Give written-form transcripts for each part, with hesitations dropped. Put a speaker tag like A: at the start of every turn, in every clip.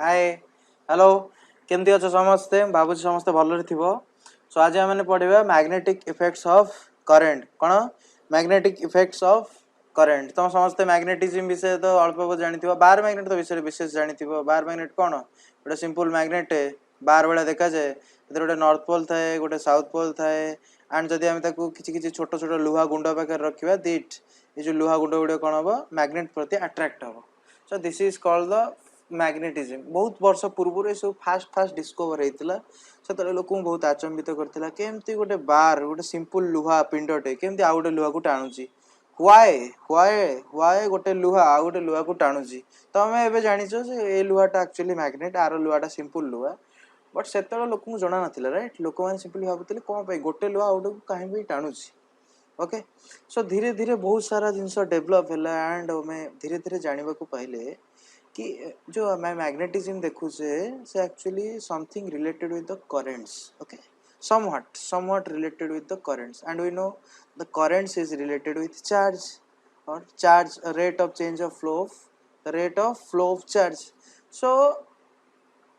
A: Hi hello केमती अच्छे समस्ते भावुँ समस्ते भलरे थिबो। सो आज आम पढ़ा मैग्नेटिक इफेक्ट्स ऑफ करेंट कौन मैग्नेटिक इफेक्ट्स ऑफ करेंट तुम समस्ते मैग्नेटिज्म विषय तो अल्प बहुत जानी बार मैग्नेट तो विषय विशेष जानी बार मैग्नेट कौन गोटे सिंपल मैग्नेट बार भाया देखा जाए गोटे नॉर्थ पोल थाए गोटे साउथ पोल थाए एंड जदि आम किसी छोट छोट लुहा गुंड पाखे रखा दिट ये जो लुहा गुंड गुड़े कौन हम मैग्नेट प्रति अट्राक्ट हम। So this is called the magnetism. बहुत वर्ष पूर्व ये सब फास्ट फास्ट डिस्कवर होता से लोक बहुत आचंबित करता केमती गोटे बार गोटे सिंपल लुहा पिंडटे केमती आउ गोटे लुहा को टाणुची व्हाई व्हाई व्हाई गोटे लुहा आउ गोटे लुहा को टाणुची तमें एबे जानिछ ए लुहाटा एक्चुअली मैग्नेट आर लुहाटा सिंपल लुहा बट से लोक जना ना राइट लोक मैंने सिंपली भावुले कौन गोटे लुहा आउ गोटे को कहीं टाणुची। ओके सो धीरे धीरे बहुत सारा जिनस डेभलप है एंड मैं धीरे धीरे जानवा को पाइले कि जो मैं मैग्नेटिज्म देखुचे से actually something related with the currents. Okay somewhat related with the currents and we know the currents is related with charge or charge rate of change of flow of the rate of flow of charge. So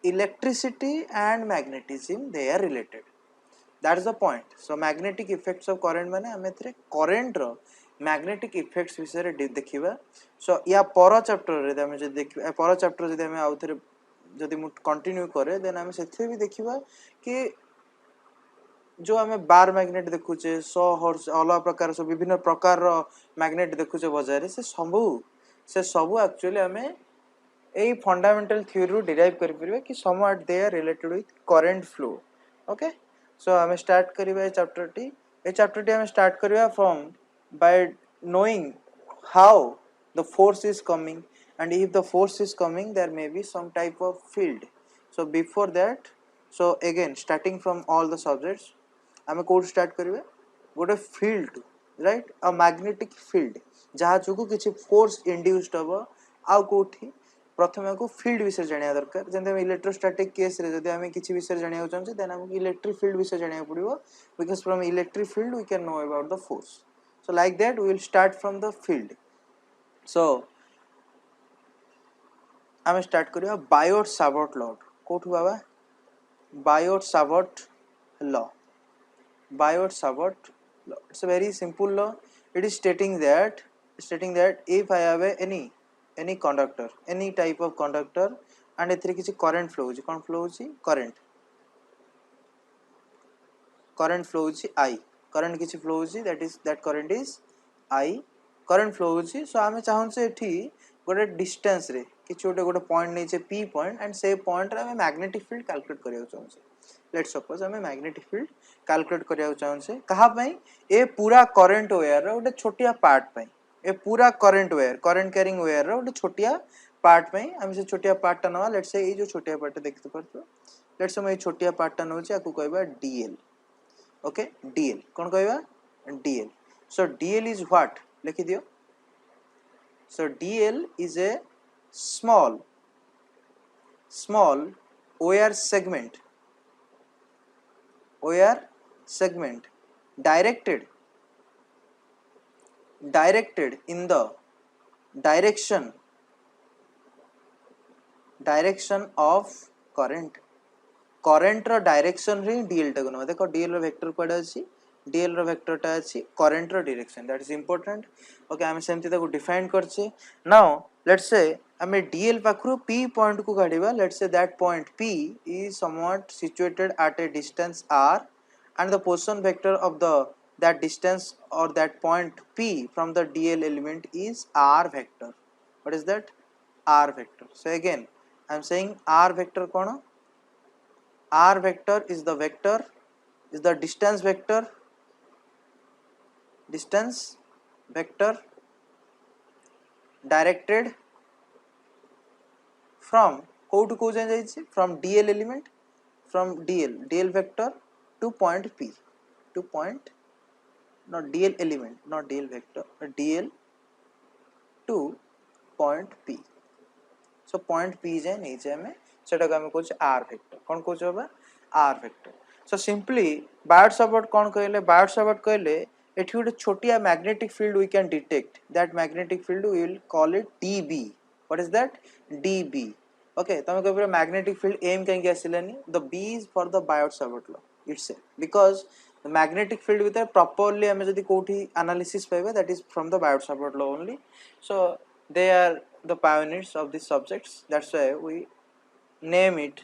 A: electricity and magnetism they are related, that is the point. So magnetic effects of current माने हमें थरे current रो magnetic effects विषय रे देखिबा। सो या पर chapter रे हमें जे देखिबा पर चैप्टर जदि हमें आउ थरे जदि मु कंटिन्यू करे देन हमें सेथे भी देखिबा कि जो हमें बार मैग्नेट देखुचे 100 हर्ट्ज अलग प्रकार सब विभिन्न प्रकार रो मैग्नेट देखुचे बाजार से सबु एक्चुअली हमें ए फंडामेंटल थ्योरी रो डिराइव कर परबे कि somewhat they are related with current flow. Okay so हमें स्टार्ट करिबा चैप्टर टी हमें स्टार्ट करिबा from by knowing how the force is coming and if the force is coming there may be some type of field. So before that so again starting from all the subjects हमें कोड start करिबा गोटे field right a magnetic field जहाँ जो किसी force induced हम आउ कोठी प्रथम को फील्ड विषय जानिया दरकार जंते इलेक्ट्रोस्टैटिक केस रे जदि हमें किसी विषय जानिया चाहछे देन हमको इलेक्ट्रिक फील्ड विषय जानिया पड़िबो because from electric field we can know about the force. So like that we will start from the field. So हमें स्टार्ट करिया बायोट सावर्ट लॉ कोठु बाबा Biot Savart law it's a very simple law. It is stating that if I have any conductor any type of conductor and एथिरे किसी current flow होची कौन flow होची current flow होची I current किसी flow होची that current is I current flow होची। सो आमे चाहन से एठी गोटे डिस्टेंस रे किछि गोटे पॉइंट नै छै P पॉइंट एंड से पॉइंट रे हमें मैग्नेटिक फील्ड कैलकुलेट करियो चाहन लेट्स सपोज हमें मैग्नेटिक फील्ड कैलकुलेट करिया चाहछे कहा पई ए पूरा करंट वायर रो गोटे छोटिया पार्ट पई ए पूरा current wire current carrying wire रो गोटे छोटिया पार्ट पई हम से छोटिया पार्ट नवा लेट्स से ए जो छोटिया पार्ट देखते परतो लेट्स हम ए छोटिया पार्ट नउची आकु कहबा डीएल। ओके डीएल कोन कहबा DL. So DL is what लिखि दियो। So DL is a small wire segment directed in the direction of current रो डायरेक्शन रे डीएल टा को देखो डीएल रो वेक्टर कोडा अछि डीएल रो वेक्टर टा अछि करंट रो direction that is important. Okay हम सेमति ताको डिफाइन करछे नाउ लेट्स से हमें डीएल पाखरु पी पॉइंट को काढिबा let's say that point P is somewhat situated at a distance r and the position vector of that distance or that point P from the DL element is r vector. What is that? R vector. So again I am saying r vector kono r vector is the distance vector directed from how to from DL element from DL vector to point P to point not DL element not DL vector DL to point P. So point P जाए नहीं जाए में सेटा को हमें कुछ R vector कौन कुछ होगा R vector. So simply Biot Savart कौन कहले Biot Savart कहले एठी गोटे छोटिया magnetic field we can detect that magnetic field we will call it dB. What is that? dB. Okay तमे कहबे मैग्नेटिक फील्ड एम कहीं आसिलानी the B is for the Biot Savart law it's because the magnetic field with properly हमें जदी कोठी analysis पाइबा that is from the Biot Savart law only so they are the pioneers of these subjects, that's why we name it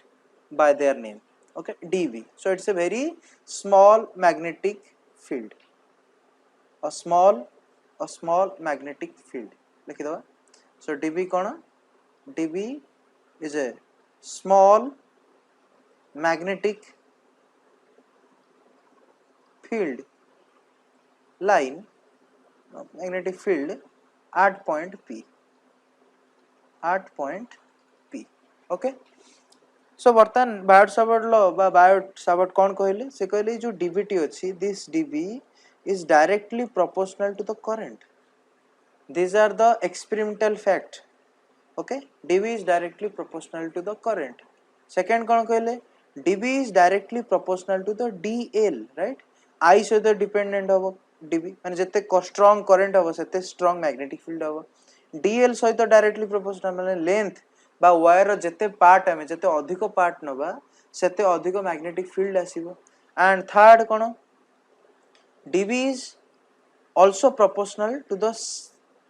A: by their name. Okay, dv, so it's a very small magnetic field, a small magnetic field likhi daba. So dv kona, dv is a small magnetic field line, magnetic field at point p, at point p. Okay, सो बर्तन Biot-Savart law बा Biot-Savart कौन कहले से कहले जो डीवीटी अछि this DV is directly proportional to the current. These are the experimental fact. Okay, dv is directly proportional to the current. Second कौन कहले dv is directly proportional to the dl, right? I सहित dependent हबो dv माने जते strong current हबो सेते strong magnetic field हबो. dl सहित डायरेक्टली प्रोपोर्शनल माने लेंथ बा वायर जते पार्ट हमें जते अधिक पार्ट नबा सेते अधिक मैग्नेटिक फील्ड आसीबो. एंड थर्ड कोन dv is also proportional to the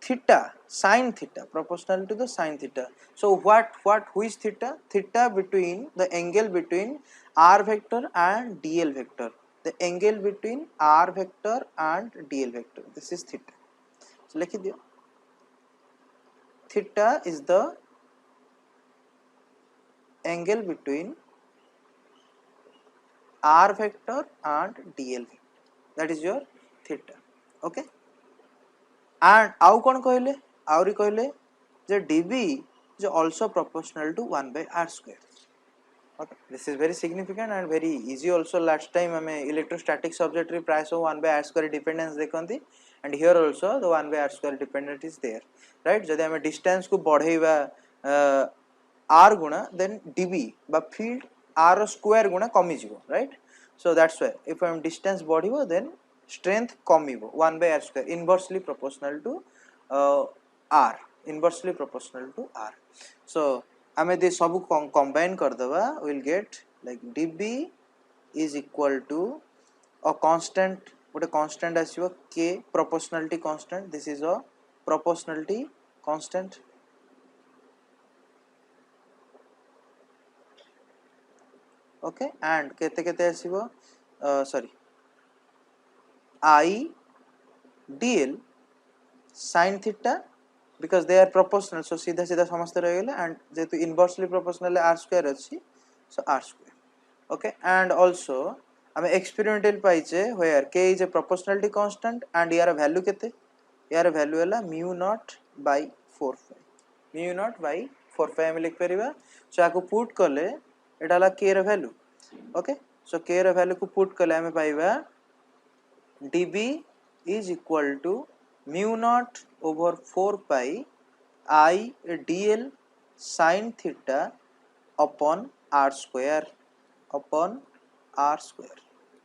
A: theta, sin theta, proportional to the sin theta. So who is theta? Theta between the angle between r vector and dl vector, the angle between r vector and dl vector, this is theta. So likhi diyo, theta is the angle between r vector and dl vector, that is your theta. Okay, and आउ कौन कहले आउरी कहले जे dv is also proportional to 1 by r square. Okay, this is very significant and very easy also. Last time हमें electrostatic subject रे प्राय सब 1 by r square dependence देखंती, and here also the 1 by r square dependence is there, right? जदि हमें distance को बढ़ेइबा r गुणा then dv बा field r square गुणा कमी जिवो, right? So that's why if हम distance बढ़िबो then strength कमिबो 1 by r square, inversely proportional to r, inversely proportional to r. So आमे दे सब कंबाइन कर दबा, we'll get like db is equal to a constant, what a constant आसीबो k, proportionality constant, this is a proportionality constant. Okay, and केते केते आसीबो sorry I dl sin theta, because they are proportional so सीधा सीधा समझते रह गेले, and जेतु inversely proportional r square अछि so r square. Okay, and also हमें experimental पाइचे where k is a proportionality constant and यार value केते, यार value हला mu naught by 4 pi, mu naught by 4 pi हमें लिख परिबा. so आको put कले एटा हला k र value. Okay, so k र value को put कले हमें पाइबा db is equal to mu naught over 4 pi I dl sin theta upon r square, upon r square.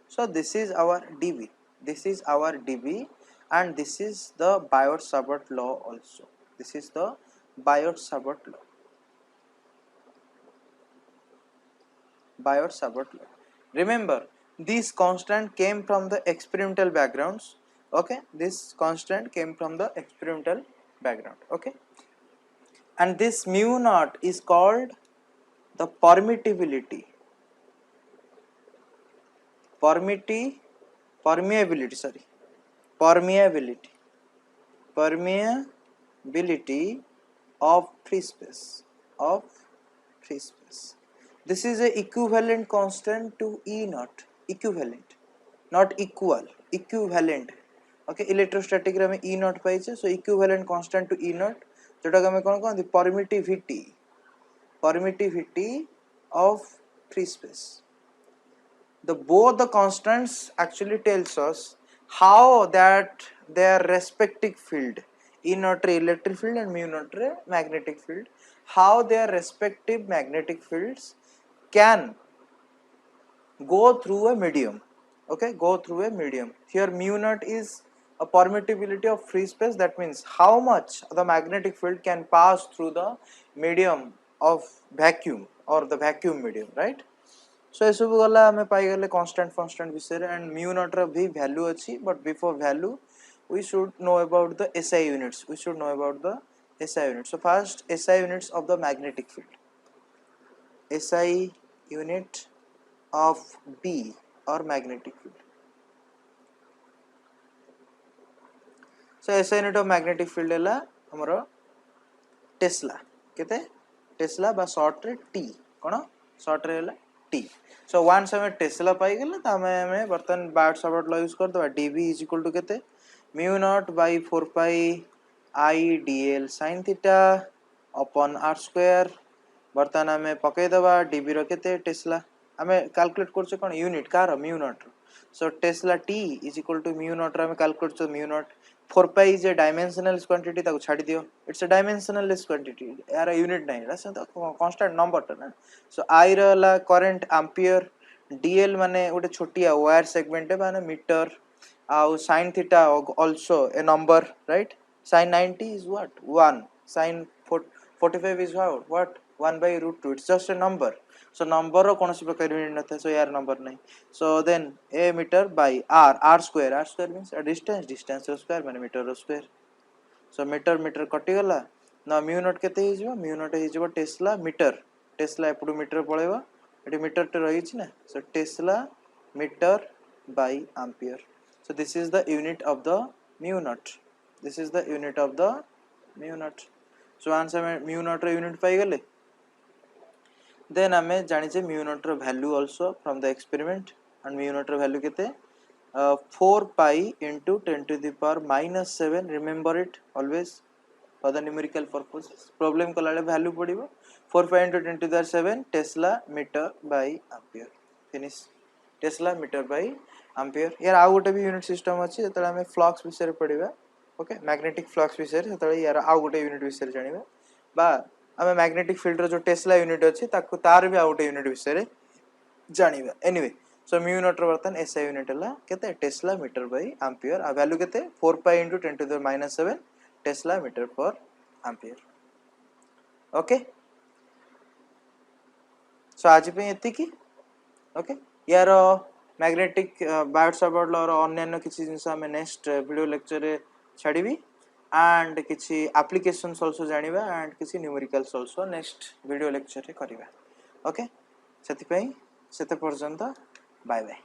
A: So this is our dv, this is our dv, and this is the Biot-Savart law also, this is the Biot-Savart law, Biot-Savart law. Remember, this constant came from the experimental backgrounds. Okay, this constant came from the experimental background. Okay, and this mu naught is called the permittibility, permeability, sorry, permeability, permeability of free space, of free space. This is a equivalent constant to E naught, equivalent, not equal, equivalent. Okay, electrostatic रे हमें E naught पाइछे, so equivalent constant to E naught, जोटा हमें कौन कहते permittivity, permittivity of free space. The both the constants actually tells us how that their respective field, E naught रे electric field and mu naught रे magnetic field, how their respective magnetic fields can go through a medium. Okay, go through a medium. Here mu naught is a permittivity of free space, that means how much the magnetic field can pass through the medium of vacuum or the vacuum medium, right? So ये सब गला हमें पाई गले constant विषय रे, and mu naught रा भी value अच्छी, but before value we should know about the SI units. We should know about the SI units. So first SI units of the magnetic field. SI unit of B or magnetic field. So SI unit of magnetic field है हमारा Tesla केते Tesla बा short रे T कोन short रे है T. So once हमें Tesla पाई गेला त हमें बर्तन बायट सॉर्ट लॉ यूज कर दबा dv इज इक्वल टू केते mu naught by 4 pi I dl sin theta upon r square. बर्तन हमें पकई दबा dv रो केते टेस्ला हमें कैलकुलेट करछ कोन यूनिट कार mu naught. So tesla t is equal to mu naught हमें कैलकुलेट करछ mu naught. 4 pi is a dimensional quantity ताको छाडी दियो. It's a dimensionless quantity. यार यूनिट नहीं रहा तो कांस्टेंट नंबर टा ना. So I ला करंट एम्पियर dl माने गोटे छोटिया वायर सेगमेंट माने मीटर आउ sin theta also a number, right? Sin 90 is what? 1. Sin 45 is what? 1 by root 2. It's just a number. So number रो कोनोसी प्रकार यूनिट नथा, so यार number नहीं. So then a meter by r square means a distance square माने meter square. So meter कटि गला ना mu naught केते हे जिवो mu naught हे जिवो टेस्ला एपडू मीटर पळेबो एटी मीटर टे रही छि ना. So tesla metre by ampere. So this is the unit of the mu naught. This is the unit of the mu naught. So once हमें mu naught रे unit पाई गेले, then हमें जानि जे mu naught row value also from the experiment. And mu naught row value केते 4 pi into 10 to the power minus 7. Remember it always for the numerical purposes. Problem कलाले value पड़िबो 4 pi into 10 to the 7 Tesla meter by ampere. Finish. Tesla meter by ampere. यार आउ गोटे भी unit system अछि जतले हमें flux विषय रे पढिबा. Okay magnetic flux विषय रे जतले यार आउ गोटे यूनिट विषय रे जानिबा बा हमें मैग्नेटिक फील्ड रो जो टेस्ला यूनिट अछि ताको तार भी आउ गोटे यूनिट विषय रे जानिबा. एनीवे so mu naught रो बर्तन SI यूनिट हला केते टेस्ला मीटर बाय एम्पियर आ वैल्यू केते 4 pi into 10 to the minus 7 tesla metre per ampere. Okay so आज पे एति की ओके यार मैग्नेटिक बायोट सावर्ट लॉ रो अन्य किछि जिंस हम नेक्स्ट वीडियो लेक्चर रे छाडीबी एंड किछि एप्लीकेशंस आल्सो जानिबा एंड किछि numericals also next video lecture रे करिबा. ओके सेति पई सेते पर्यंत बाय बाय.